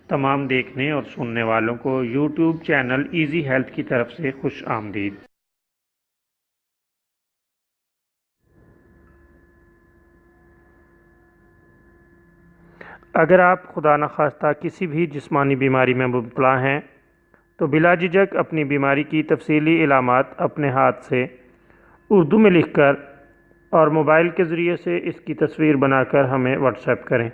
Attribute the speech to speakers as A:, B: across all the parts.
A: تمام دیکھنے اور سننے والوں کو یوٹیوب چینل ایزی ہیلتھ کی طرف سے خوش آمدید۔ اگر آپ خدا نخواستہ کسی بھی جسمانی بیماری میں مبتلا ہیں تو بلا جھجک اپنی بیماری کی تفصیلی علامات اپنے ہاتھ سے اردو میں لکھ کر اور موبائل کے ذریعے سے اس کی تصویر بنا کر ہمیں واٹس ایپ کریں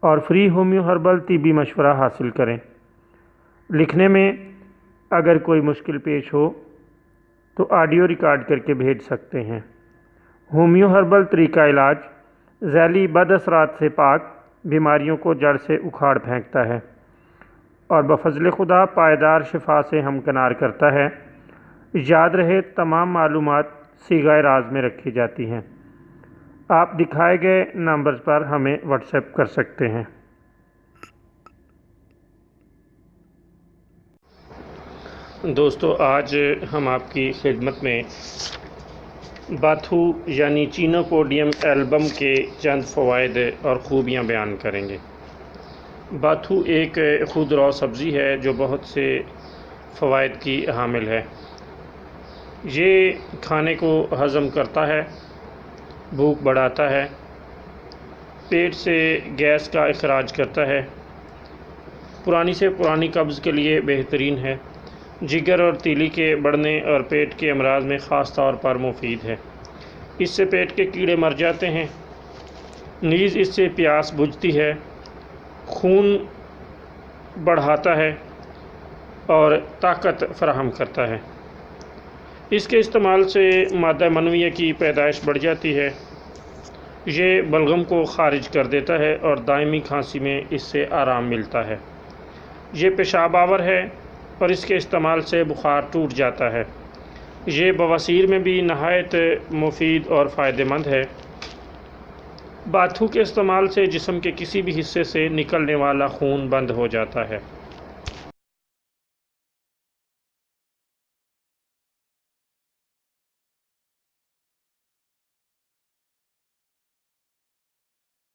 A: اور فری ہومیو ہربل طبی مشورہ حاصل کریں۔ لکھنے میں اگر کوئی مشکل پیش ہو تو آڈیو ریکارڈ کر کے بھیج سکتے ہیں۔ ہومیو ہربل طریقہ علاج ذیلی بد اثرات سے پاک، بیماریوں کو جڑ سے اکھاڑ پھینکتا ہے اور بفضل خدا پائیدار شفا سے ہمکنار کرتا ہے۔ یاد رہے تمام معلومات صیغہ راز میں رکھی جاتی ہیں۔ آپ دکھائے گئے نمبرز پر ہمیں واٹس ایپ کر سکتے ہیں۔ دوستو، آج ہم آپ کی خدمت میں باتھو یعنی چینوپوڈیم ایلبم کے چند فوائد اور خوبیاں بیان کریں گے۔ باتھو ایک خودرو سبزی ہے جو بہت سے فوائد کی حامل ہے۔ یہ کھانے کو ہضم کرتا ہے، بھوک بڑھاتا ہے، پیٹ سے گیس کا اخراج کرتا ہے، پرانی سے پرانی قبض کے لیے بہترین ہے، جگر اور تیلی کے بڑھنے اور پیٹ کے امراض میں خاص طور پر مفید ہے۔ اس سے پیٹ کے کیڑے مر جاتے ہیں، نیز اس سے پیاس بجھتی ہے، خون بڑھاتا ہے اور طاقت فراہم کرتا ہے۔ اس کے استعمال سے مادہ منویہ کی پیدائش بڑھ جاتی ہے۔ یہ بلغم کو خارج کر دیتا ہے اور دائمی کھانسی میں اس سے آرام ملتا ہے۔ یہ پیشاب آور ہے اور اس کے استعمال سے بخار ٹوٹ جاتا ہے۔ یہ بواسیر میں بھی نہایت مفید اور فائدہ مند ہے۔ باتھو کے استعمال سے جسم کے کسی بھی حصے سے نکلنے والا خون بند ہو جاتا ہے۔